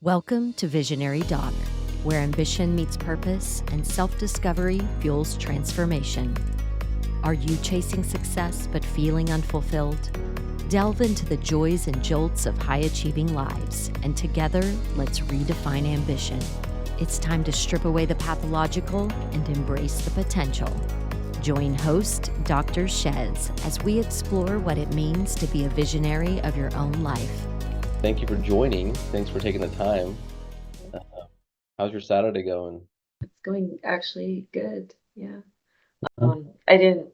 Welcome to Visionary Doc, where ambition meets purpose and self-discovery fuels transformation. Are you chasing success but feeling unfulfilled? Delve into the joys and jolts of high-achieving lives, and together, let's redefine ambition. It's time to strip away the pathological and embrace the potential. Join host Dr. Shez as we explore what it means to be a visionary of your own life. Thank you for joining. Thanks for taking the time. How's your Saturday going? It's going actually good. Yeah. I didn't,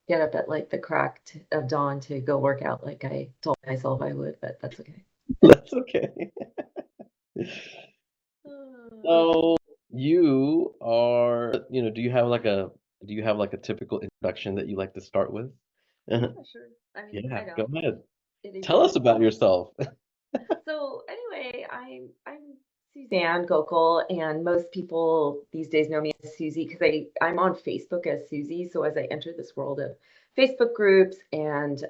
get up at like the crack of dawn to go work out like I told myself I would, but that's okay. That's okay. Uh, So you are, do you have like a typical introduction that you like to start with? yeah, sure. I mean, Yeah, I go know. ahead. It is Tell us about yourself. So anyway, I'm Suzanne Gokel, and most people these days know me as Suzy because I'm on Facebook as Suzy. So as I enter this world of Facebook groups and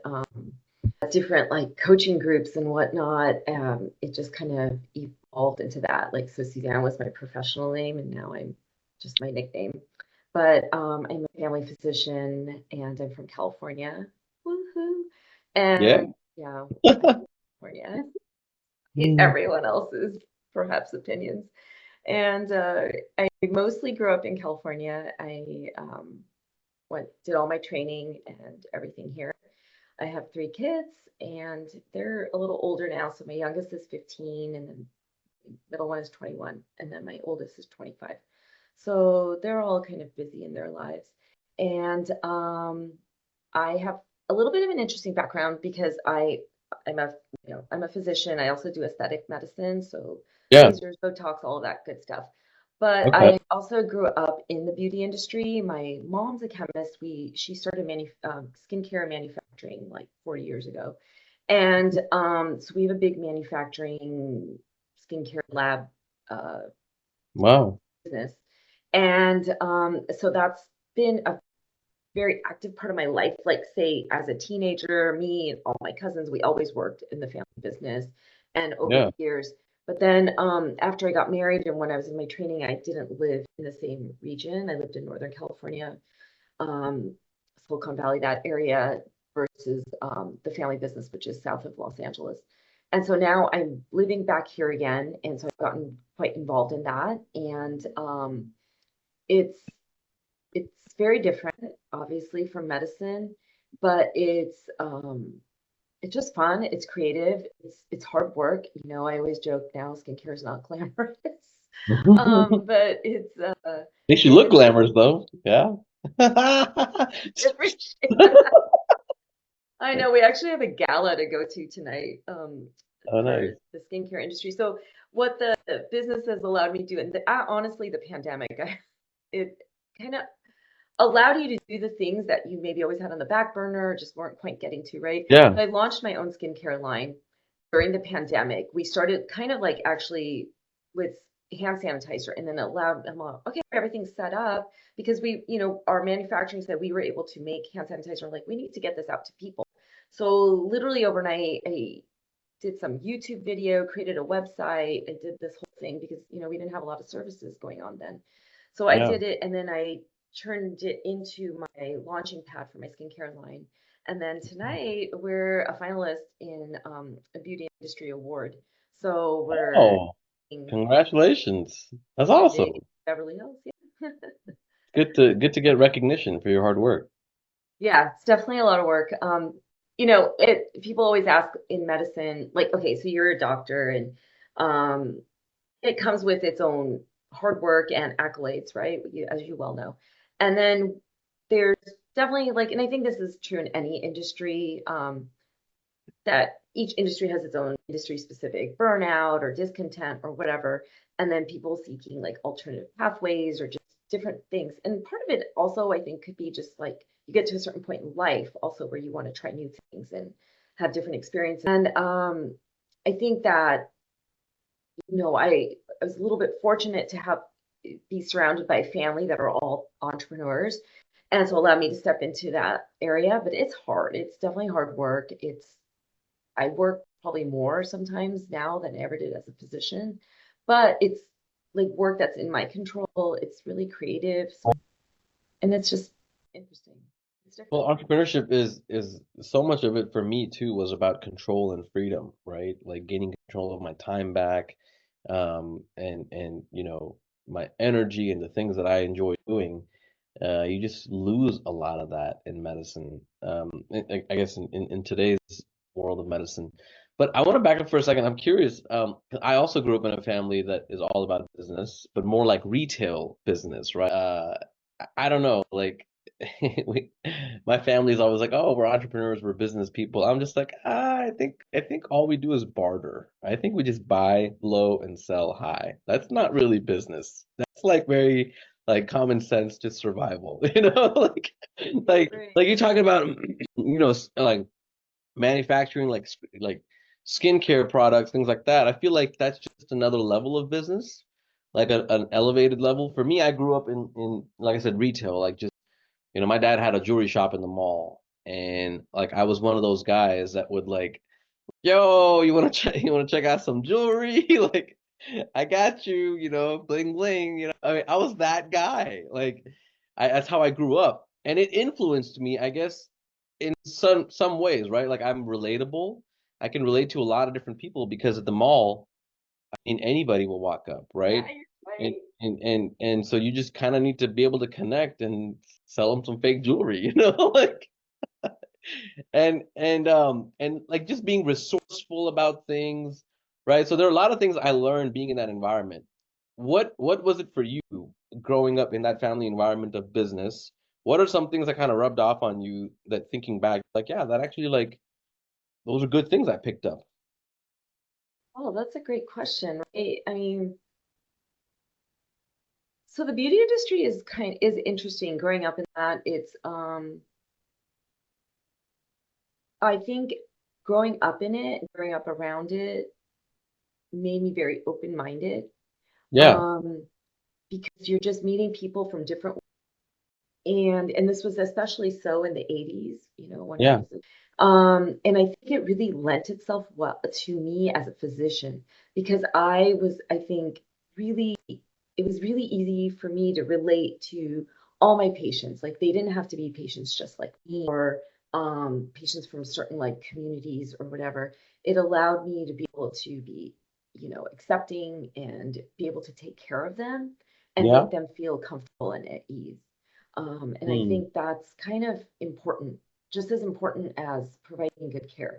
different like coaching groups and whatnot, it just kind of evolved into that. Like, so Suzanne was my professional name, and now I'm just my nickname. But I'm a family physician, and I'm from California. Woohoo! Yeah. And yeah, California. Everyone else's perhaps opinions. And I mostly grew up in California. I did all my training and everything here. I have three kids, and they're a little older now. So my youngest is 15, and then middle one is 21, and then my oldest is 25. So they're all kind of busy in their lives. And I have a little bit of an interesting background because I'm a physician. I also do aesthetic medicine, so Yeah. lasers, Botox, all of that good stuff. But Okay. I also grew up in the beauty industry. My mom's a chemist. She started skincare manufacturing like 40 years ago, and so we have a big manufacturing skincare lab uh, Wow. business, and so that's been a very active part of my life. Like, say, as a teenager, me and all my cousins, we always worked in the family business, and over Yeah. the years. But then after I got married and when I was in my training, I didn't live in the same region. I lived in Northern California, um, Silicon Valley, that area, versus the family business, which is south of Los Angeles. And so now I'm living back here again, and so I've gotten quite involved in that. And it's it's very different, obviously, from medicine, but it's just fun. It's creative. It's hard work. I always joke now skincare is not glamorous. But Makes you it's look glamorous though. Yeah. appreciate. I know we actually have a gala to go to tonight Oh, for nice. the skincare industry. So what the business has allowed me to do, and honestly, the pandemic, it kind of allowed you to do the things that you maybe always had on the back burner, or just weren't quite getting to, right? Yeah. I launched my own skincare line during the pandemic. We started kind of like actually with hand sanitizer, and then allowed them, okay, everything's set up because our manufacturing said we were able to make hand sanitizer. Like, we need to get this out to people. So literally overnight, I did some YouTube video, created a website. I did this whole thing because, we didn't have a lot of services going on then. So I Yeah. did it, and then I turned it into my launching pad for my skincare line. And then tonight we're a finalist in a beauty industry award. So we're Oh, in congratulations. That's my awesome. big Beverly Hills. Yeah. Good to get recognition for your hard work. Yeah, it's definitely a lot of work. People always ask in medicine, like, okay, so you're a doctor, and it comes with its own hard work and accolades, right? As you well know. And then there's definitely like, and I think this is true in any industry, that each industry has its own industry specific burnout or discontent or whatever. And then people seeking like alternative pathways or just different things. And part of it also, I think, could be just like you get to a certain point in life also where you want to try new things and have different experiences. And I think that I was a little bit fortunate to be surrounded by a family that are all entrepreneurs. And so allowed me to step into that area, but it's hard. It's definitely hard work. I work probably more sometimes now than I ever did as a physician. But it's like work that's in my control. It's really creative, and it's just interesting. It's Well, different. entrepreneurship is so much of it for me too was about control and freedom, right? Like gaining control of my time back, and my energy and the things that I enjoy doing. You just lose a lot of that in medicine. I guess in today's world of medicine. But I want to back up for a second. I'm curious. 'Cause I also grew up in a family that is all about business, but more like retail business, right? I don't know, like we, my family's always like, "Oh, we're entrepreneurs, we're business people." I'm just like, I think all we do is barter. I think we just buy low and sell high. That's not really business. That's like very like common sense, just survival, like you're talking about, like manufacturing, like skincare products, things like that. I feel like that's just another level of business, like an elevated level. For me, I grew up in like I said, retail, like just my dad had a jewelry shop in the mall, and like I was one of those guys that would like, yo, you want to check out some jewelry? Like, I got you, bling bling. I mean, I was that guy. Like, that's how I grew up, and it influenced me, I guess, in some ways, right? Like, I'm relatable. I can relate to a lot of different people because at the mall, I mean, anybody will walk up, Yeah, right? you're And right. and so you just kind of need to be able to connect and sell them some fake jewelry, like and like just being resourceful about things, right? So there are a lot of things I learned being in that environment. What was it for you growing up in that family environment of business? What are some things that kind of rubbed off on you that thinking back, like, yeah, that actually like those are good things I picked up. Oh, that's a great question, right? I mean, so the beauty industry is interesting. Growing up in that, it's I think growing up in it, growing up around it, made me very open-minded. Yeah, Um, because you're just meeting people from different, and this was especially so in the 80s, when I yeah, was and I think it really lent itself well to me as a physician because I think really it was really easy for me to relate to all my patients. Like they didn't have to be patients just like me or patients from certain like communities or whatever. It allowed me to be able to be, accepting and be able to take care of them and yeah. make them feel comfortable and at ease. And I Hmm, think that's kind of important, just as important as providing good care.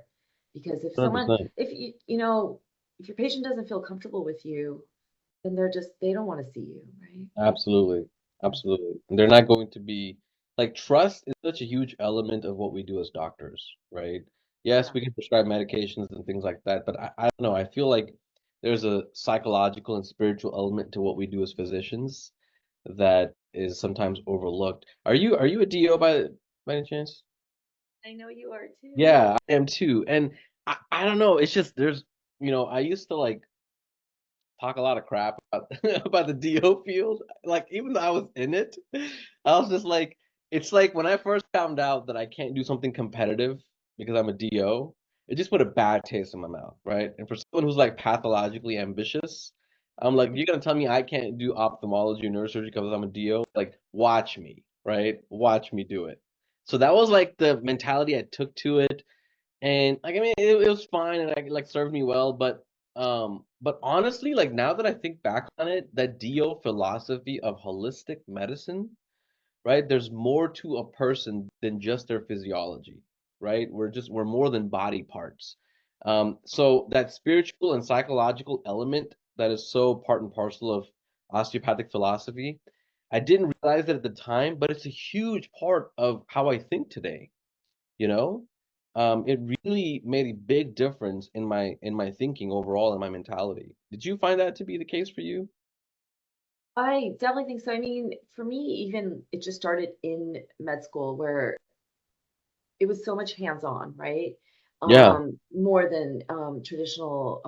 Because if someone, 100%. if if your patient doesn't feel comfortable with you, then they don't want to see you, right? Absolutely. Absolutely. And they're not going to be like trust is such a huge element of what we do as doctors, right? Yes, Yeah. we can prescribe medications and things like that, but I don't know. I feel like there's a psychological and spiritual element to what we do as physicians that is sometimes overlooked. Are you a DO by any chance? I know you are too. Yeah, I am too. And I don't know, it's just I used to like talk a lot of crap about about the DO field. Like even though I was in it, I was just like, it's like when I first found out that I can't do something competitive because I'm a DO, it just put a bad taste in my mouth, right? And for someone who's like pathologically ambitious, I'm like, you're gonna tell me I can't do ophthalmology or neurosurgery because I'm a DO? Like, watch me, right? Watch me do it. So that was like the mentality I took to it. And like I mean it was fine and like served me well, but honestly, like now that I think back on it, that DO philosophy of holistic medicine, right? There's more to a person than just their physiology, right? We're more than body parts. So that spiritual and psychological element that is so part and parcel of osteopathic philosophy, I didn't realize it at the time, but it's a huge part of how I think today, you know? It really made a big difference in my thinking overall and my mentality. Did you find that to be the case for you? I definitely think so. I mean, for me, even it just started in med school where it was so much hands-on, right? Yeah, More than traditional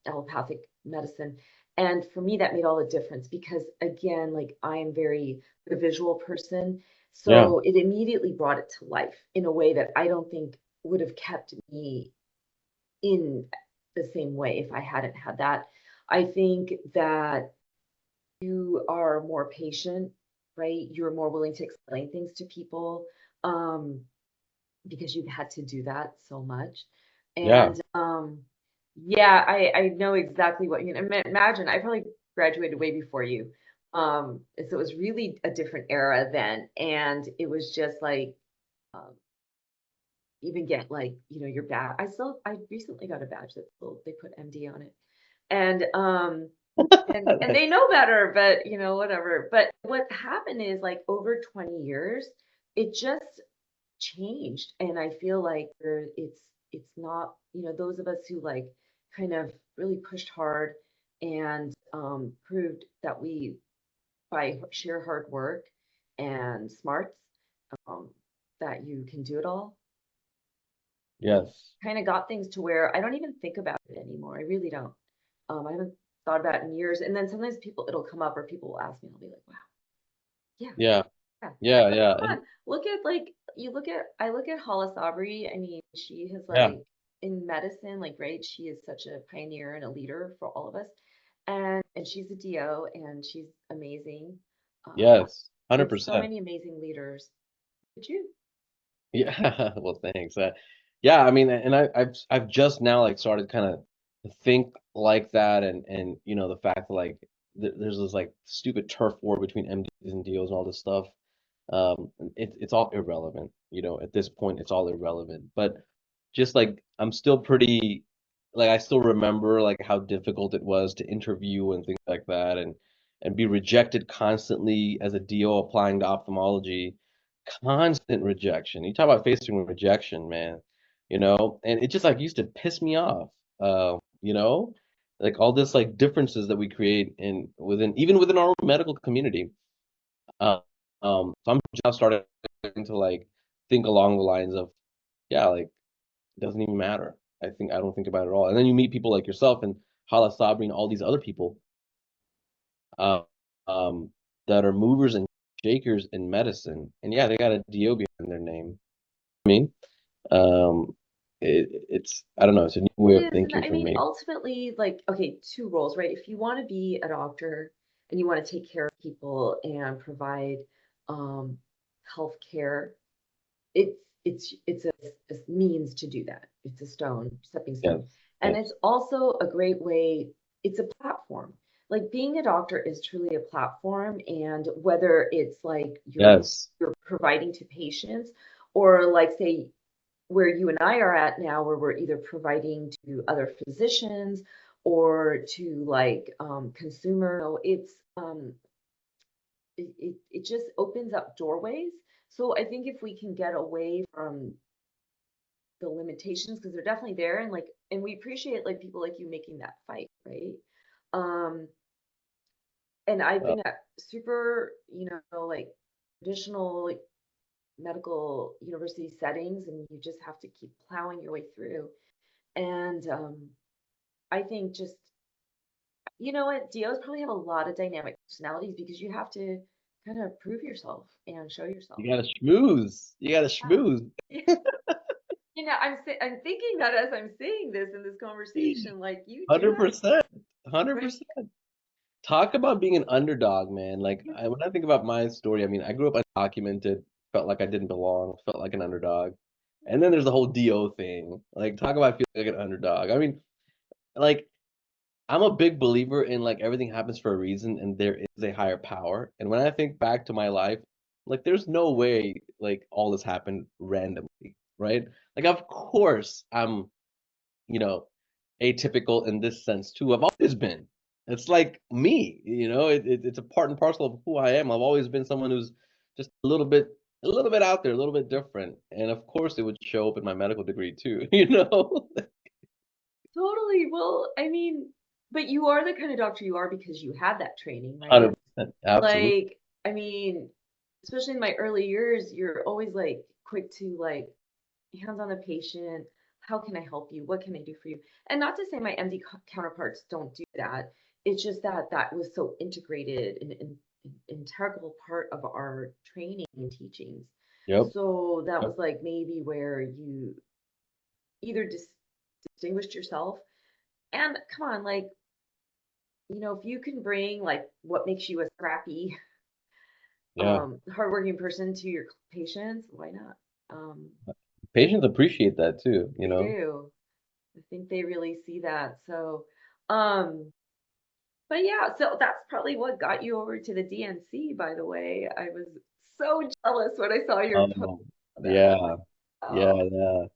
allopathic medicine. And for me, that made all the difference because, again, like I am very a visual person. yeah, So it immediately brought it to life in a way that I don't think would have kept me in the same way if I hadn't had that. I think that you are more patient, right? You're more willing to explain things to people, um, because you've had to do that so much. Yeah. And yeah, I know exactly what you imagine. I probably graduated way before you. So it was really a different era then, and it was just like um, even get like your badge. I recently got a badge that they put MD on it, and and they know better, but whatever. But what happened is like over 20 years, it just changed, and I feel like it's not those of us who like kind of really pushed hard and proved that we by sheer hard work and smarts um, that you can do it all. Yes. Kind of got things to where I don't even think about it anymore. I really don't. I haven't thought about it in years. And then sometimes it'll come up or people will ask me, I'll be like, wow, yeah, Yeah. yeah. Yeah. But Yeah. come on, look at like I look at Hala Sabri. I mean, she has Yeah. like in medicine, like right, she is such a pioneer and a leader for all of us. And she's a DO and she's amazing. Um, Yes. with so 100%. many amazing leaders. Would you? Yeah. Well, thanks. Yeah. I mean, and I've just now like started kind of to think like that, and the fact that like there's this like stupid turf war between MDs and DOs and all this stuff. It's all irrelevant. At this point, it's all irrelevant. But just like I'm still pretty, like I still remember like how difficult it was to interview and things like that, and be rejected constantly as a DO applying to ophthalmology, constant rejection. You talk about facing rejection, man. And it just like used to piss me off. You know, like all this like differences that we create in within even within our own medical community. Uh, so I'm now starting to like think along the lines of, yeah, like it doesn't even matter. I don't think about it at all. And then you meet people like yourself and Hala Sabri and all these other people, uh, um, that are movers and shakers in medicine. And yeah, they got a DO behind their name. I mean, um, it's I don't know. It's a new way It of is, and thinking I for mean, me. ultimately, like, okay, two roles, right? If you want to be a doctor and you want to take care of people and provide um, health care, it's a means to do that. It's a stepping Yes, stone, and it's yes, also a great way. It's a platform. Like being a doctor is truly a platform, and whether it's like yes, you're providing to patients, or like say where you and I are at now, where we're either providing to other physicians or to like consumer, it's it just opens up doorways. So I think if we can get away from the limitations, because they're definitely there, and like, and we appreciate like people like you making that fight, right? Um, and I've uh, been at super, like traditional like, medical university settings, and you just have to keep plowing your way through. And I think just, you know what, DOs probably have a lot of dynamic personalities because you have to kind of prove yourself and show yourself. you gotta schmooze. You gotta schmooze. Yeah. I'm thinking that as I'm saying this in this conversation, like you do have, 100%. right? 100%. Talk about being an underdog, man. Like Yes. when I think about my story, I mean, I grew up undocumented, felt like I didn't belong, felt like an underdog. And then there's the whole DO thing. Like talk about feeling like an underdog. I mean, like I'm a big believer in like everything happens for a reason and there is a higher power. And when I think back to my life, like there's no way like all this happened randomly, right? Like of course I'm you know, atypical in this sense too. I've always been. It's like me, it's a part and parcel of who I am. I've always been someone who's just a little bit out there, a little bit different. And of course it would show up in my medical degree too, you know? Totally. Well, I mean, but you are the kind of doctor you are because you had that training, right? 100%. Absolutely. Like, I mean, especially in my early years, you're always like quick to like hands on the patient. How can I help you? What can I do for you? And not to say my MD counterparts don't do that. It's just that that was so integrated and integral part of our training and teachings. Yep. So that Yep. was like maybe where you either just distinguished yourself. And come on, like, if you can bring like what makes you a scrappy, Yeah. hardworking person to your patients, why not? Um, Patients appreciate that too, you they know? do. I think they really see that. So, um, but yeah, so that's probably what got you over to the DNC, by the way. I was so jealous when I saw your post Um, on that. I'm yeah, like, yeah, oh, yeah.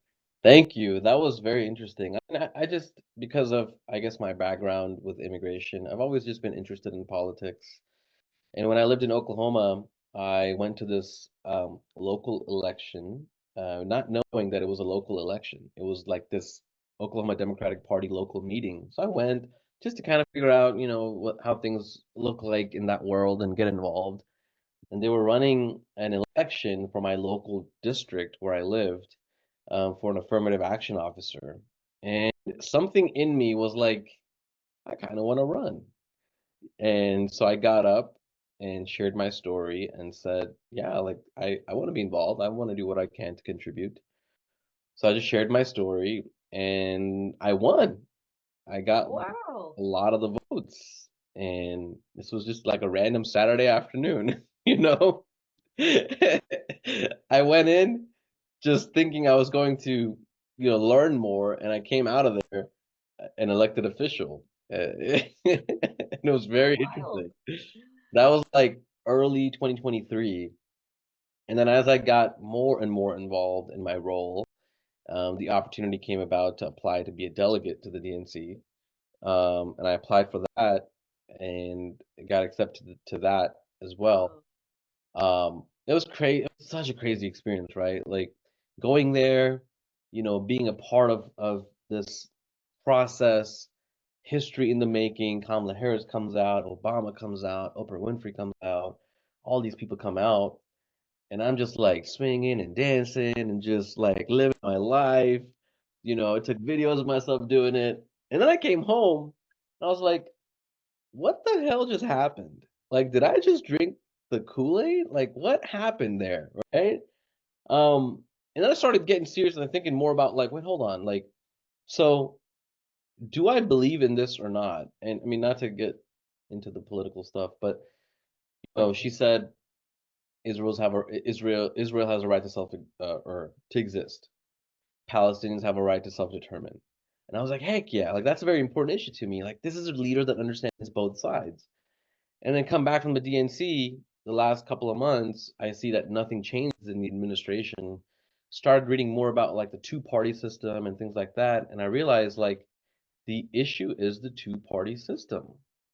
Thank you. That was very interesting. I just, because of, I guess, my background with immigration, I've always just been interested in politics. And when I lived in Oklahoma, I went to this local election, not knowing that it was a local election. It was like this Oklahoma Democratic Party local meeting. So I went just to kind of figure out, how things look like in that world and get involved. And they were running an election for my local district where I lived, for an affirmative action officer. And something in me was like, I kind of want to run. And so I got up and shared my story and said, yeah, like I want to be involved. I want to do what I can to contribute. So I just shared my story and I won. I got like wow. a lot of the votes. And this was just like a random Saturday afternoon, you know? I went in just thinking I was going to, learn more, and I came out of there an elected official. And it was So very wild. interesting. That was like early 2023. And then as I got more and more involved in my role, the opportunity came about to apply to be a delegate to the DNC. And I applied for that and got accepted to that as well. Oh, It was crazy. It was such a crazy experience, right? Like going there, being a part of this process, history in the making. Kamala Harris comes out, Obama comes out, Oprah Winfrey comes out, all these people come out, and I'm just like swinging and dancing and just like living my life. I took videos of myself doing it, and then I came home and I was like, what the hell just happened? Like, did I just drink the Kool-Aid? Like, what happened there, right? And then I started getting serious and thinking more about like, wait, hold on, like, so do I believe in this or not? And I mean, not to get into the political stuff, but she said Israel has a right to or to exist. Palestinians have a right to self-determine. And I was like, heck yeah, like that's a very important issue to me. Like this is a leader that understands both sides. And then come back from the DNC the last couple of months, I see that nothing changes in the administration. Started reading more about like the two-party system and things like that, and I realized like the issue is the two-party system.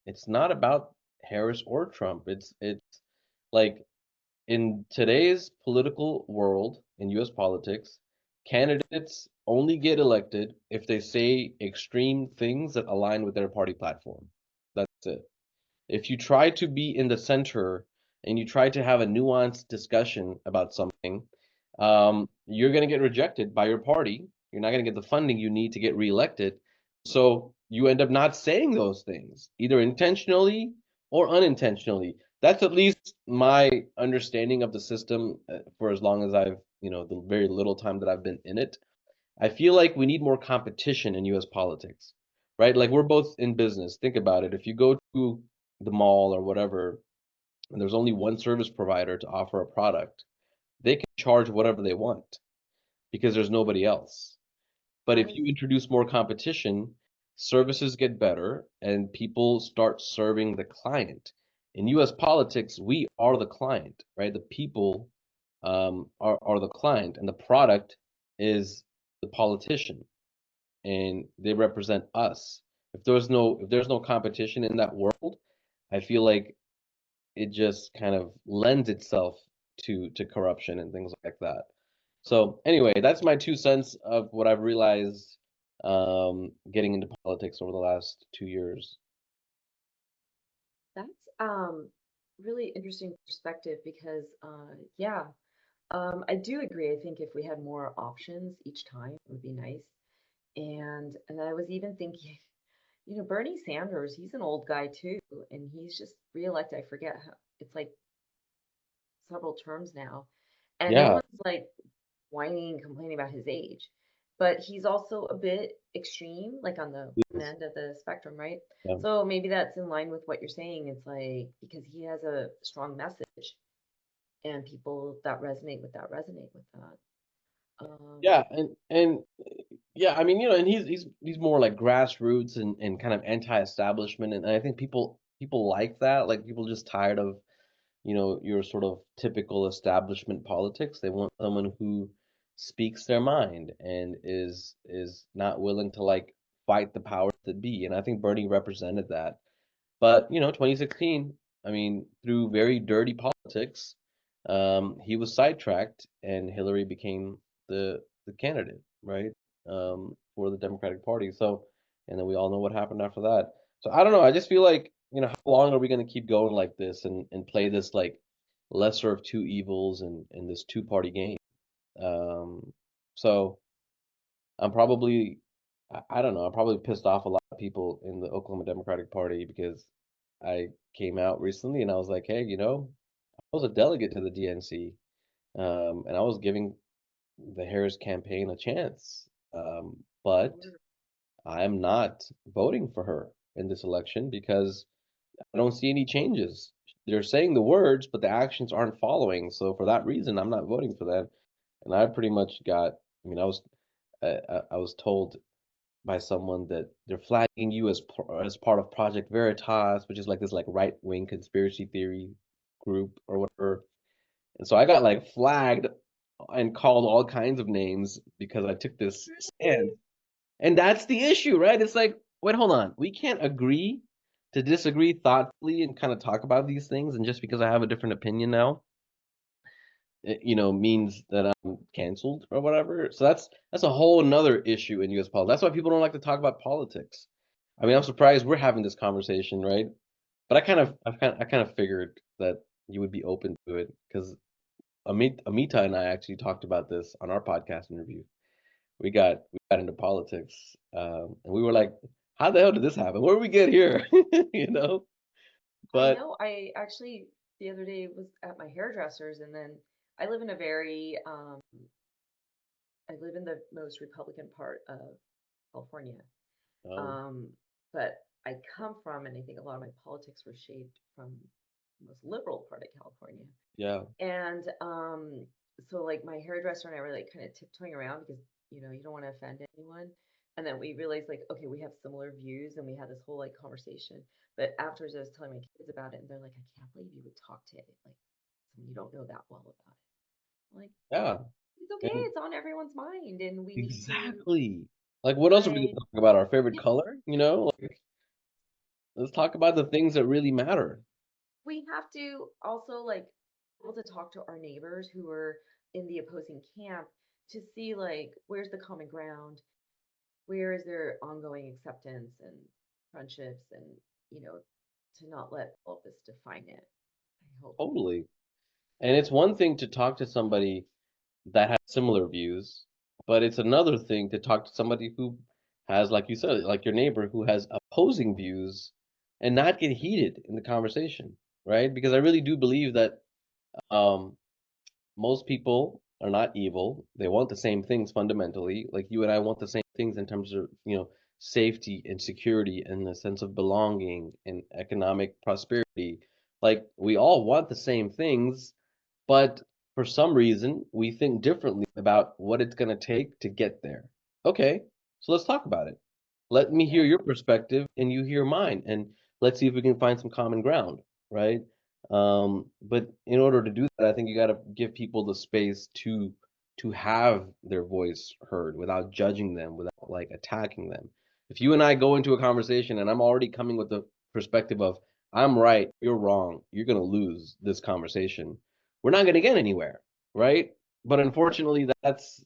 It's not about Harris or Trump. It's like in today's political world in US politics, candidates only get elected if they say extreme things that align with their party platform. That's it. If you try to be in the center and you try to have a nuanced discussion about something, you're going to get rejected by your party. You're not going to get the funding you need to get reelected. So you end up not saying those things, either intentionally or unintentionally. That's at least my understanding of the system for as long as I've, the very little time that I've been in it. I feel like we need more competition in US politics, right? Like we're both in business. Think about it. If you go to the mall or whatever, and there's only one service provider to offer a product, they can charge whatever they want because there's nobody else. But that if is you introduce more competition, services get better and people start serving the client. In US politics, we are the client, right? The people are the client, and the product is the politician, and they represent us. If there's no competition in that world, I feel like it just kind of lends itself to corruption and things like that. So anyway, that's my 2 cents of what I've realized getting into politics over the last 2 years. that's really interesting perspective because yeah, I do agree. I think if we had more options each time, it would be nice. And I was even thinking, Bernie Sanders, he's an old guy too, and he's just reelected. I forget how it's like several terms now, and no Yeah, one's like whining, complaining about his age. but he's also a bit extreme, like on the one end of the spectrum, right? Yeah. So maybe that's in line with what you're saying. It's like because he has a strong message, and people that resonate with that resonate with that. Yeah, and yeah, I mean, and he's more like grassroots and kind of anti-establishment, and I think people like that. Like people just tired of, your sort of typical establishment politics. They want someone who speaks their mind and is not willing to like fight the powers that be. And I think Bernie represented that. But, 2016, I mean, through very dirty politics, he was sidetracked and Hillary became the candidate, right? For the Democratic Party. So, and then we all know what happened after that. So I don't know. I just feel like, how long are we going to keep going like this and play this like lesser of two evils and this two-party game? Um, so I'm probably, I don't know, I'm probably pissed off a lot of people in the Oklahoma Democratic Party because I came out recently and I was like, hey, I was a delegate to the DNC, and I was giving the Harris campaign a chance. But I'm not voting for her in this election because I don't see any changes. They're saying the words, but the actions aren't following. So for that reason, I'm not voting for them. And I pretty much got, I mean, I was told by someone that they're flagging you as part of Project Veritas, which is like this like right wing conspiracy theory group or whatever. And so I got like flagged and called all kinds of names because I took this stand. And that's the issue, right? It's like, wait, hold on. We can't agree to disagree thoughtfully and kind of talk about these things. And just because I have a different opinion now, means that I'm canceled or whatever. So that's a whole another issue in U.S. politics. That's why people don't like to talk about politics. I mean, I'm surprised we're having this conversation, right? But I kind of figured that you would be open to it because Amita and I actually talked about this on our podcast interview. We got into politics, and we were like, "How the hell did this happen? Where did we get here?" you know. I But know. I actually the other day was at my hairdresser's, and then I live in a very I live in the most Republican part of California. um, Um, but I come from, and I think a lot of my politics were shaped from the most liberal part of California. yeah, And so like my hairdresser and I were like kind of tiptoeing around because you don't want to offend anyone. And then we realized like, okay, we have similar views, and we had this whole like conversation. But afterwards, I was telling my kids about it, and they're like, I can't believe you would talk to like someone you don't know that well about it. I'm like, yeah, it's okay, and it's on everyone's mind, and we need to exactly. Like, what else are we gonna like talk about? Our favorite yeah, color? Like, let's talk about the things that really matter. we have to also like be able to talk to our neighbors who are in the opposing camp to see like where's the common ground, where is there ongoing acceptance and friendships, and you know to not let all of this define it. I hope. Totally. And it's one thing to talk to somebody that has similar views, but it's another thing to talk to somebody who has, like you said, like your neighbor who has opposing views and not get heated in the conversation, right? Because I really do believe that um, most people are not evil. They want the same things fundamentally. Like you and I want the same things in terms of, safety and security and a sense of belonging and economic prosperity. Like we all want the same things, but for some reason, we think differently about what it's going to take to get there. Okay, so let's talk about it. Let me hear Yeah, your perspective and you hear mine, and let's see if we can find some common ground, right? But in order to do that, I think you got to give people the space to have their voice heard without judging them, without like attacking them. If you and I go into a conversation and I'm already coming with the perspective of I'm right, you're wrong, you're going to lose this conversation, we're not going to get anywhere, right? But unfortunately, that's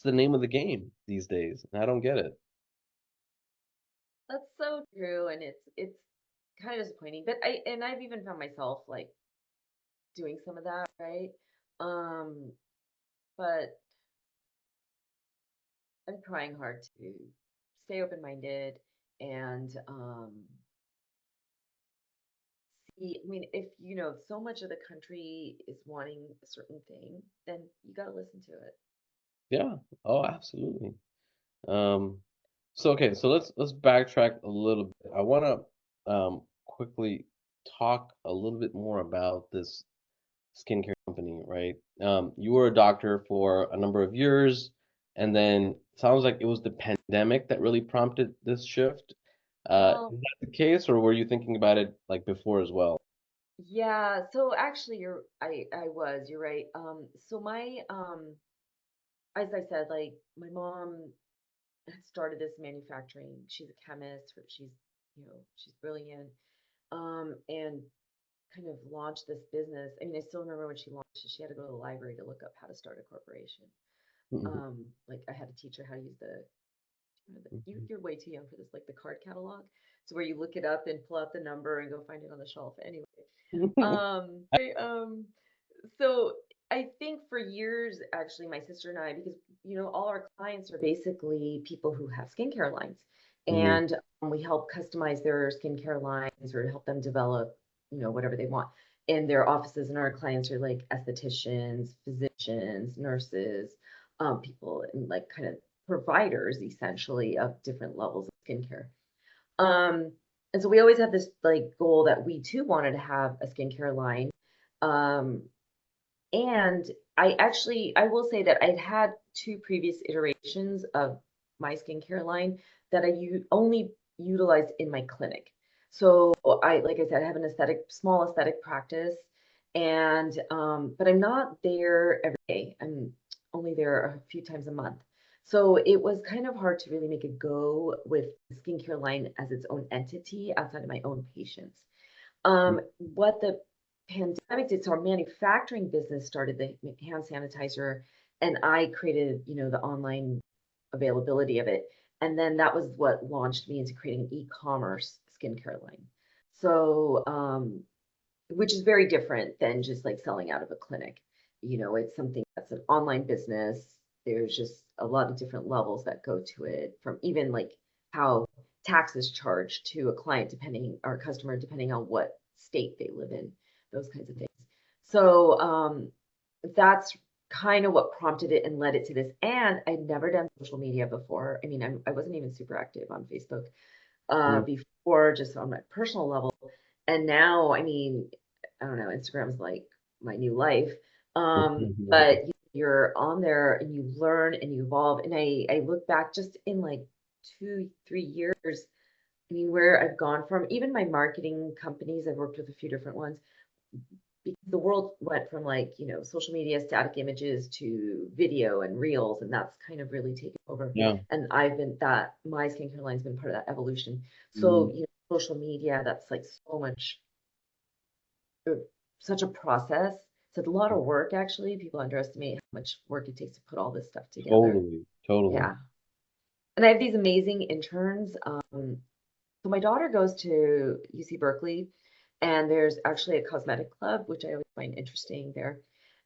the name of the game these days. And I don't get it. that's so true, and it's kind of disappointing. But I've even found myself like doing some of that, right? Um, but I'm trying hard to stay open-minded and see. I mean, if so much of the country is wanting a certain thing, then you got to listen to it. Yeah. Oh, absolutely. Um, so okay, so let's backtrack a little bit. I want to quickly talk a little bit more about this skincare company, right? You were a doctor for a number of years, and then sounds like it was the pandemic that really prompted this shift. Well, Is that the case, or were you thinking about it like before as well? yeah, so actually you're right. So my as I said, like my mom had started this manufacturing. She's a chemist, she's brilliant. And kind of launched this business. I mean, I still remember when she launched it, she had to go to the library to look up how to start a corporation. Mhm, Like I had to teach her how to use mhm. you're way too young for this, like the card catalog. So where you look it up and pull out the number and go find it on the shelf. Anyway, they so I think for years, actually, my sister and I, because all our clients are basically people who have skincare lines, Mhm, and we help customize their skincare lines or help them develop, whatever they want. In their offices, and our clients are like estheticians, physicians, nurses, people and like kind of providers essentially of different levels of skincare. Um, and so we always had this like goal that we too wanted to have a skincare line. Um, and I will say that I'd had two previous iterations of my skincare line that only utilized in my clinic. So like I said, I have an small aesthetic practice, and but I'm not there every day. I'm only there a few times a month. So it was kind of hard to really make a go with the skincare line as its own entity outside of my own patients. What the pandemic did, so our manufacturing business started the hand sanitizer, and I created, the online availability of it. And then that was what launched me into creating an e-commerce skincare line. So, which is very different than just like selling out of a clinic. It's something that's an online business. There's just a lot of different levels that go to it, from even like how taxes charged to a client depending or customer depending on what state they live in, those kinds of things. So that's kind of what prompted it and led it to this. And I'd never done social media before. I mean, I wasn't even super active on Facebook mhm, before, just on my personal level. And now, I mean, I don't know, Instagram's like my new life. But you're on there and you learn and you evolve. And I look back just in like 2, 3 years. I mean, where I've gone from, even my marketing companies, I've worked with a few different ones. The world went from like, social media, static images to video and reels, and that's kind of really taken over. Yeah. And my skincare line's been part of that evolution. So, Mhm. social media, that's like uh, such a process. It's a lot of work, actually. People underestimate how much work it takes to put all this stuff together. Totally, totally. Yeah. And I have these amazing interns. So my daughter goes to UC Berkeley, and there's actually a cosmetic club, which I always find interesting there.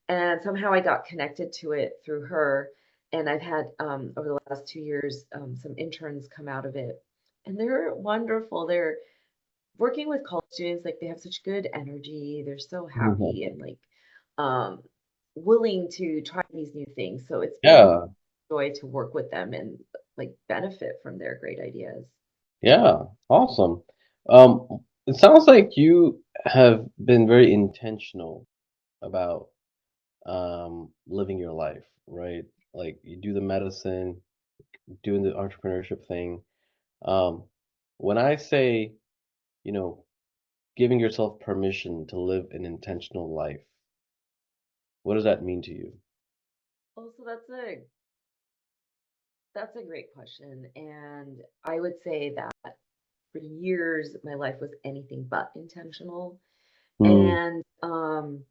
And somehow I got connected to it through her. And I've had over the last 2 years some interns come out of it, and they're wonderful. They're working with college students, like they have such good energy. They're so Mhm. happy and like um, willing to try these new things. So it's been a Yeah, joy to work with them and like benefit from their great ideas. yeah, awesome. It sounds like you have been very intentional about living your life, right? Like you do the medicine, doing the entrepreneurship thing. Um, when I say, you know, giving yourself permission to live an intentional life, what does that mean to you? Also, that's a great question, and I would say that for years my life was anything but intentional, Mm, and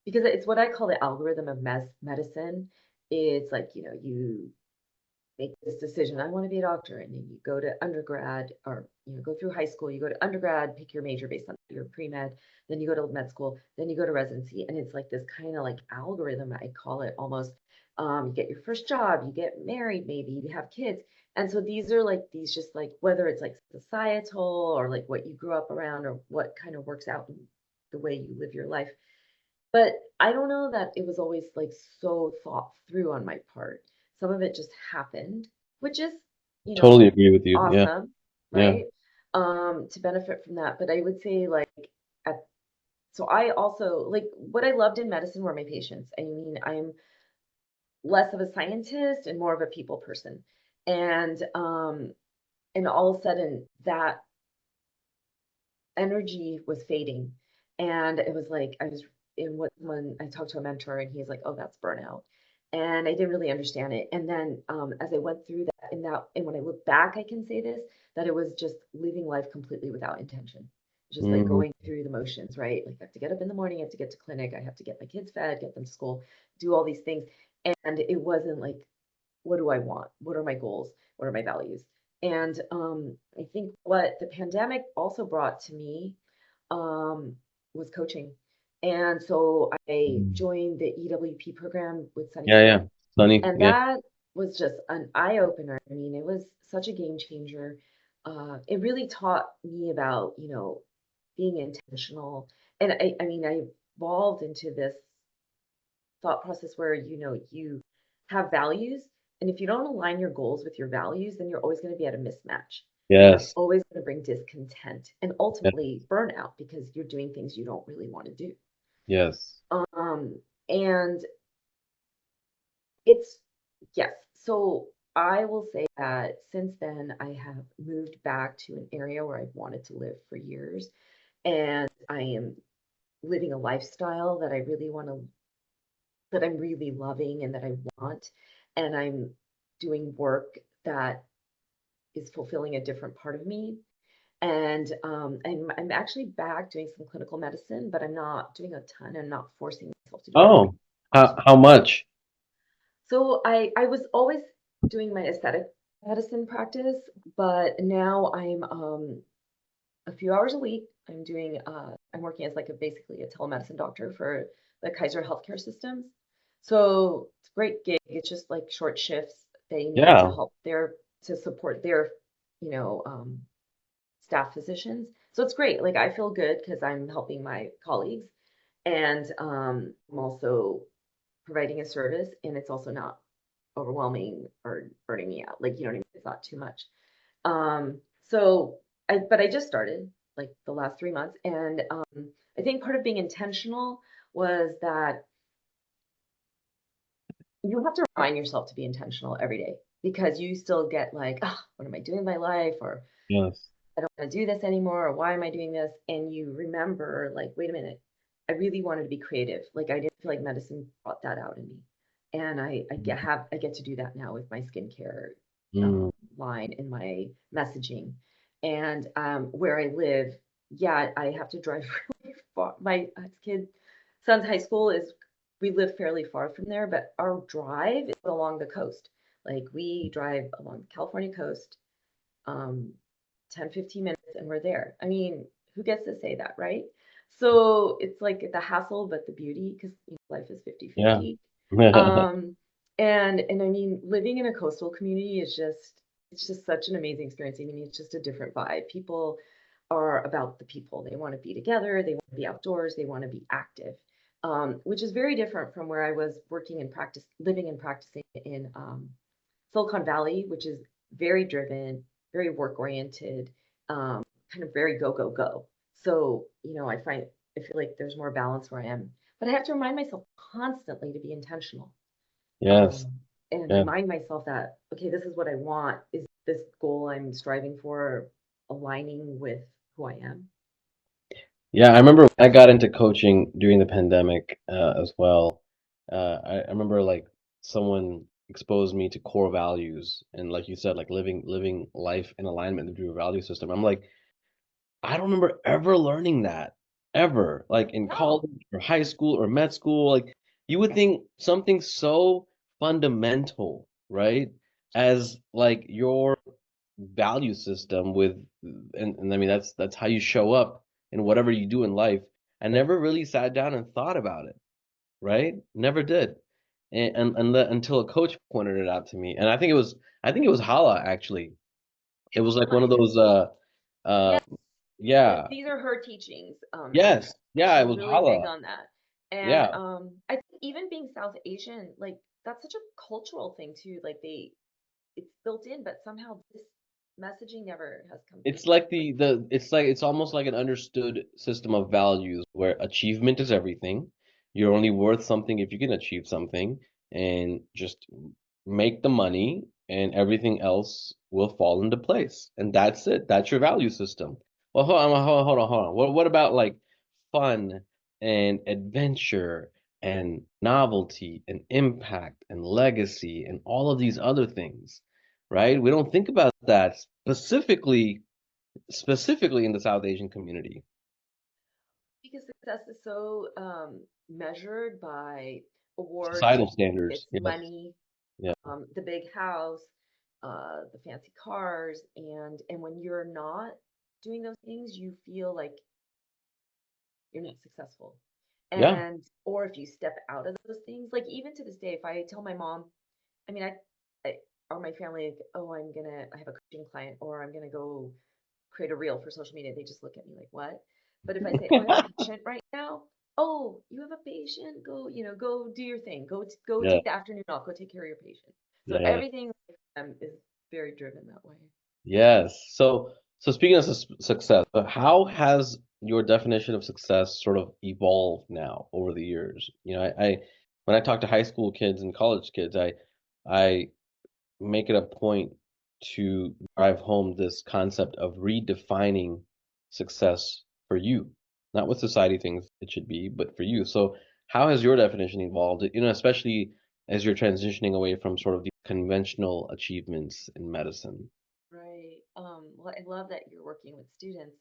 because it's what I call the algorithm of medicine. It's like you make this decision. I want to be a doctor, and then you go to undergrad, or go through high school. You go to undergrad, pick your major based on your pre-med, then you go to med school, then you go to residency, and it's like this kind of like algorithm, I call it almost. You get your first job, you get married, maybe you have kids, and so these are like these, just like whether it's like societal or like what you grew up around or what kind of works out in the way you live your life. But I don't know that it was always like so thought through on my part. Some of it just happened, which is you know, Totally agree with you. Yeah. awesome, Yeah. right? To benefit from that. But I would say like at, so I also like what I loved in medicine were my patients. I mean, I'm less of a scientist and more of a people person. And all of a sudden that energy was fading. And it was like I was in what when I talked to a mentor and he's like, "Oh, that's burnout." And I didn't really understand it. And then as I went through that, and when I look back, I can say this, that it was just living life completely without intention. Just like Mm, going through the motions, right? Like I have to get up in the morning, I have to get to clinic, I have to get my kids fed, get them to school, do all these things. And it wasn't like, what do I want? What are my goals? What are my values? And I think what the pandemic also brought to me um, was coaching. And so I mm. joined the EWP program with Sunny Yeah, yeah. Square. Sunny. And Yeah. that was just an eye opener. I mean, it was such a game changer. It really taught me about, being intentional. And I mean, I evolved into this thought process where, you have values. And if you don't align your goals with your values, then you're always going to be at a mismatch. And that's Yes. always going to bring discontent and Yeah. ultimately burnout because you're doing things you don't really want to do. Yes. And it's, yes. So I will say that since then, I have moved back to an area where I've wanted to live for years. And I am living a lifestyle that I really want to, that I'm really loving and that I want. And I'm doing work that is fulfilling a different part of me. And I'm actually back doing some clinical medicine, but I'm not doing a ton. I'm not forcing myself to do everything Oh, I want to. how much? So I was always doing my aesthetic medicine practice, but now I'm a few hours a week. I'm working as like basically a telemedicine doctor for the Kaiser healthcare systems. So it's a great gig. It's just like short shifts. They need to Yeah. help to support their, you know, um, staff physicians. So it's great. Like I feel good because I'm helping my colleagues, and I'm also providing a service, and it's also not overwhelming or burning me out. Like you know what I mean? It's not too much. So but I just started like the last 3 months, and I think part of being intentional was that you have to remind yourself to be intentional every day because you still get like, oh, what am I doing in my life? Or Yes. I don't want to do this anymore, or why am I doing this? And you remember, like, wait a minute, I really wanted to be creative. Like, I didn't feel like medicine brought that out in me, and I get to do that now with my skincare Mm, line and my messaging, and where I live, yeah, I have to drive really far. My kid son's high school is we live fairly far from there, but our drive is along the coast. Like we drive along the California coast um, 10, 15 minutes and we're there. I mean, who gets to say that, right? So it's like the hassle, but the beauty, because life is 50 yeah. 50. Um, and I mean, living in a coastal community is it's just such an amazing experience. I mean, it's just a different vibe. People are about the people. They want to be together, they want to be outdoors, they want to be active. Which is very different from where I was working and living and practicing in Silicon Valley, which is very driven, very work oriented, kind of very go, go, go. So, I feel like there's more balance where I am. But I have to remind myself constantly to be intentional Yes. and Yeah. remind myself that, okay, this is what I want. Is this goal I'm striving for aligning with who I am? Yeah, I remember when I got into coaching during the pandemic, as well. I remember, like, someone exposed me to core values and, like you said, like, living life in alignment with your value system. I'm like, I don't remember ever learning that, ever, like, in No. college or high school or med school, like, you would think something so fundamental, right, as, like, your value system with and I mean, that's how you show up in whatever you do in life. I never really sat down and thought about it, right? Never did. Until a coach pointed it out to me, and I think it was Hala, actually. It was like one of those, uh, Yes, yeah. these are her teachings. Yes. Yeah, it She's was really big Hala. on that. And Yeah. I think even being South Asian, like that's such a cultural thing too. Like it's built in, but somehow this messaging never has come through It's to me. like it's almost like an understood system of values where achievement is everything. You're only worth something if you can achieve something, and just make the money and everything else will fall into place. And that's it. That's your value system. Well, hold on. What about like fun and adventure and novelty and impact and legacy and all of these other things, right? We don't think about that specifically in the South Asian community. Because success is so measured by awards, Societal standards. it's Yes. money, Yeah. the big house, the fancy cars, and when you're not doing those things, you feel like you're not successful. Yeah. And or if you step out of those things, like even to this day, if I tell my mom, I mean, I or my family, like, oh, I have a coaching client, or I'm gonna go create a reel for social media, they just look at me like, what? But if I say, oh, I have a patient right now, oh, you have a patient, go, go do your thing, go Yeah. take the afternoon off, go take care of your patient. So Yeah. everything is very driven that way. Yes. So speaking of success, how has your definition of success sort of evolved now over the years? I when I talk to high school kids and college kids, I make it a point to drive home this concept of redefining success for you, not what society thinks it should be, but for you. So, how has your definition evolved? Especially as you're transitioning away from sort of the conventional achievements in medicine. Right. Well, I love that you're working with students.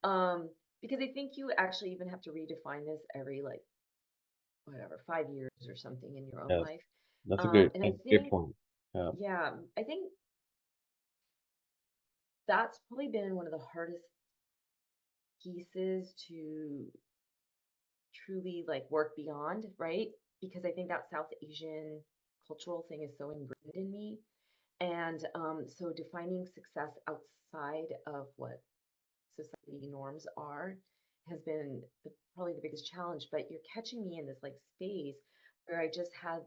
Um, because I think you actually even have to redefine this every like whatever 5 years or something in your own Yes, life. that's a great And I that's a great think, point. Yeah. yeah, I think that's probably been one of the hardest pieces to truly like work beyond, right? Because I think that South Asian cultural thing is so ingrained in me. And so defining success outside of what society norms are has been probably the biggest challenge. But you're catching me in this like space where I just had,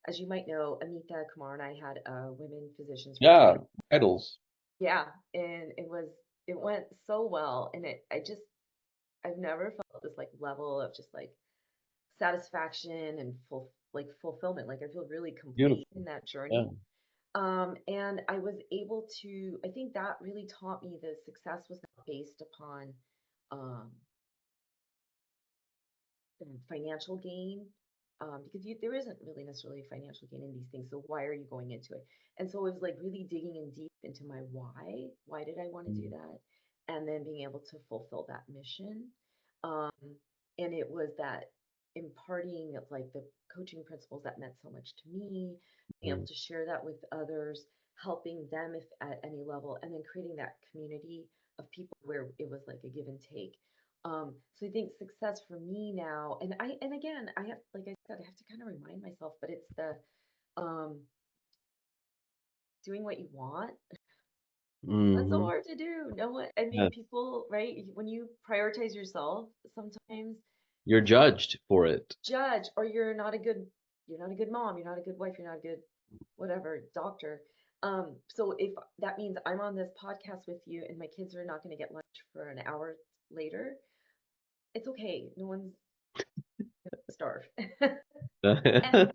as you might know, Amita Kumar and I had a women physicians Yeah, retreat. idols. Yeah, and it went so well, and I've never felt this like level of just like satisfaction and fulfillment. Like I feel really complete Beautiful. in that Yeah. journey. And I was able to, I think that really taught me that success was not based upon um, financial gain, because there isn't really necessarily financial gain in these things. So why are you going into it? And so it was like really digging in deep into my why. Why did I want to do Mm, that? And then being able to fulfill that mission. Um, and it was that imparting of like the coaching principles that meant so much to me, being able mm, to share that with others, helping them if at any level, and then creating that community of people where it was like a give and take. So I think success for me now, and again, I have, like I said, I have to kind of remind myself, but it's the um, doing what you want. That's so mhm. hard to do. No one, I mean, Yes. people, right? When you prioritize yourself, sometimes You're people judged for it. judge, or you're not a good mom, you're not a good wife, you're not a good whatever doctor. So if that means I'm on this podcast with you and my kids are not going to get lunch for an hour later, it's okay. No one's starve. And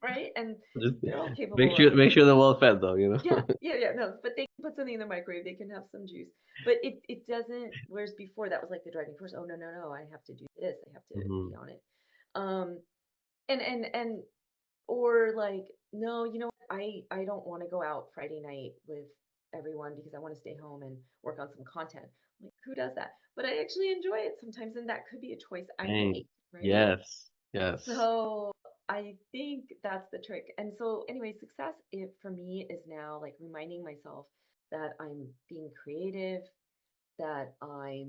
right? And Just they're all make capable sure of, make sure they're well fed though. yeah, no, but they can put something in the microwave, they can have some juice. But it doesn't, whereas before that was like the driving force. Oh no, I have to do this, I have to be Mhm. on it. Um and or like, no, you know what? I don't want to go out Friday night with everyone because I want to stay home and work on some content. Like, who does that? But I actually enjoy it sometimes, and that could be a choice I Dang. make, right? Yes. Yes. So I think that's the trick. And so anyway, success for me is now like reminding myself that I'm being creative, that I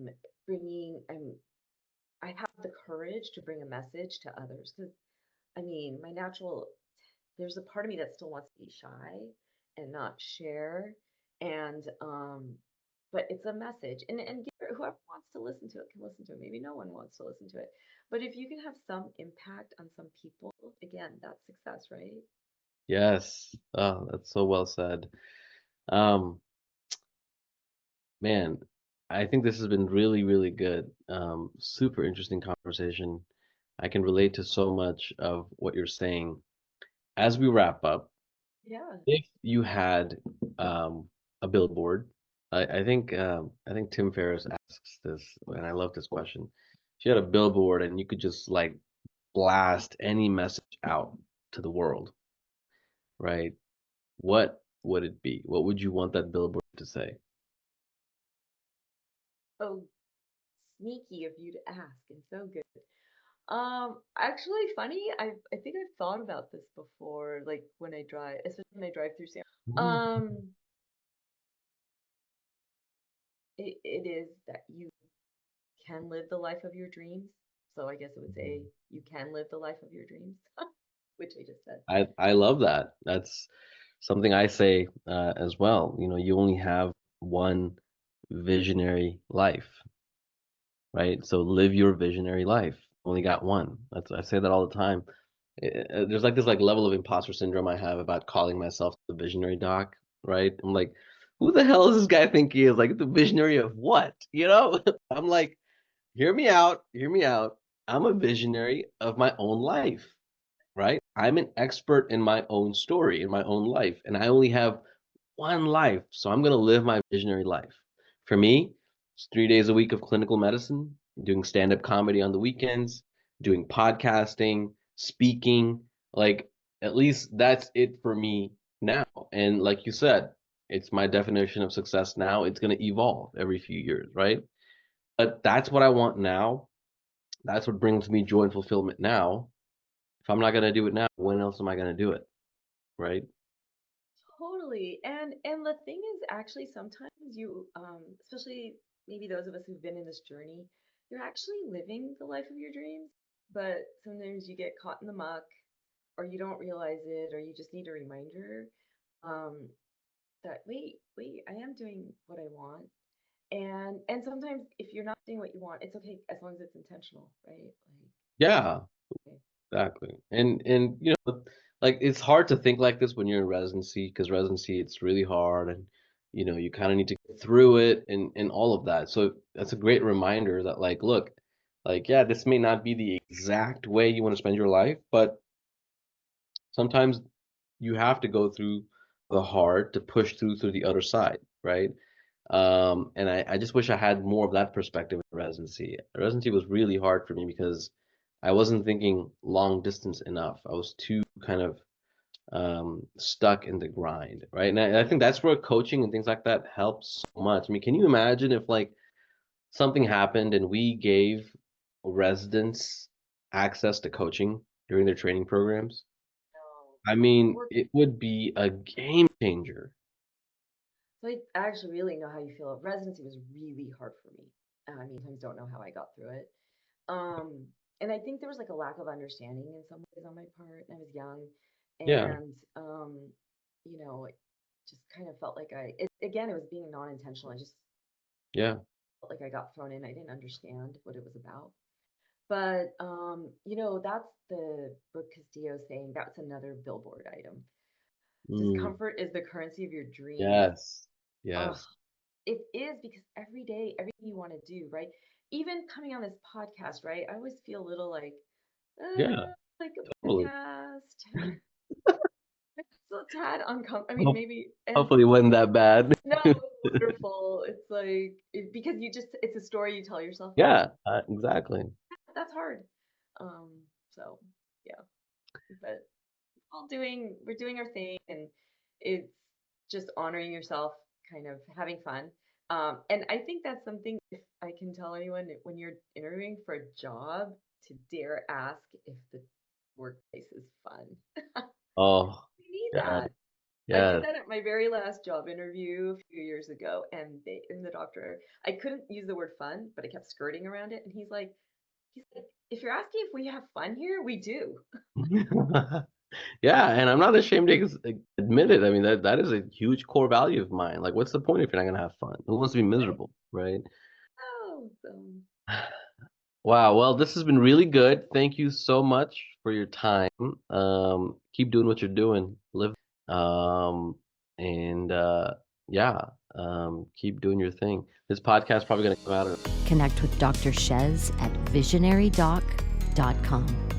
have the courage to bring a message to others. Because I mean, there's a part of me that still wants to be shy and not share. And but it's a message, and whoever wants to listen to it can listen to it. Maybe no one wants to listen to it, but if you can have some impact on some people, again, that's success, right? Yes. Oh, that's so well said. Um, Man, I think this has been really, really good. Super interesting conversation. I can relate to so much of what you're saying. As we wrap up, Yeah. if you had um, a billboard, I think Tim Ferriss asks this, and I love this question. If you had a billboard and you could just like blast any message out to the world, right? What would it be? What would you want that billboard to say? Oh, sneaky of you to ask and so good. Actually funny, I think I've thought about this before, like when I drive, especially when I drive through San. Mm. Um, it is that you can live the life of your dreams. So I guess it would say you can live the life of your dreams, which I just said. I love that. That's something I say as well. You know, you only have one visionary life, right? So live your visionary life. Only got one. I say that all the time. There's like this like level of imposter syndrome I have about calling myself the visionary doc, right? I'm like, who the hell does this guy think he is? Like the visionary of what? You know? I'm like, hear me out, hear me out. I'm a visionary of my own life, right? I'm an expert in my own story, in my own life, and I only have one life. So I'm going to live my visionary life. For me, it's 3 days a week of clinical medicine, doing stand up comedy on the weekends, doing podcasting, speaking. Like, at least that's it for me now. And like you said, it's my definition of success now. It's going to evolve every few years, right? But that's what I want now. That's what brings me joy and fulfillment now. If I'm not going to do it now, when else am I going to do it? Right? Totally. And the thing is actually sometimes you especially maybe those of us who've been in this journey, you're actually living the life of your dreams, but sometimes you get caught in the muck or you don't realize it or you just need a reminder um that wait, I am doing what I want. And sometimes if you're not doing what you want, it's okay as long as it's intentional, right? Yeah. Okay. Exactly. And you know, like it's hard to think like this when you're in residency because residency it's really hard and you know, you kind of need to get through it and all of that. So that's a great reminder that like, look, like yeah, this may not be the exact way you want to spend your life, but sometimes you have to go through the hard to push through the other side, right? And I just wish I had more of that perspective in residency. Residency was really hard for me because I wasn't thinking long distance enough. I was too kind of stuck in the grind, right? And I think that's where coaching and things like that helps so much. I mean, can you imagine if like something happened and we gave residents access to coaching during their training programs? No. I mean, We're it would be a game changer. So I actually really know how you feel. Residency was really hard for me. I mean, sometimes don't know how I got through it. Um, and I think there was like a lack of understanding in some ways on my part. And I was young, Yeah, and it just kind of felt like again, it was being non-intentional. I just yeah. felt like I got thrown in. I didn't understand what it was about. But that's the Brooke Castillo saying. That's another billboard item. Mm, Discomfort is the currency of your dreams. yes, Ugh, yes. it is because every day, everything you want to do, right? Even coming on this podcast, right? I always feel a little Yeah, like a totally. podcast. So a tad uncomfortable. I mean, Hope- maybe, and Hopefully it wasn't that bad. no, it's wonderful. It's like, because it's a story you tell yourself, and Yeah, exactly. that's hard. Um, so yeah, but we're doing our thing, and it's just honoring yourself, kind of having fun. And I think that's something, if I can tell anyone, when you're interviewing for a job, to dare ask if the workplace is fun. Oh, You need yeah, that. I did yes. that at my very last job interview a few years ago, and the doctor, I couldn't use the word fun, but I kept skirting around it, and he's like, if you're asking if we have fun here, we do. Yeah, and I'm not ashamed to admit it. I mean, that is a huge core value of mine. Like, what's the point if you're not gonna have fun? Who wants to be Right? miserable, right? Oh, Wow. Well, this has been really good. Thank you so much for your time. Keep doing what you're doing. Live. Um, and yeah, keep doing your thing. This podcast is probably going to come out. Connect with Dr. Shez at visionarydoc.com.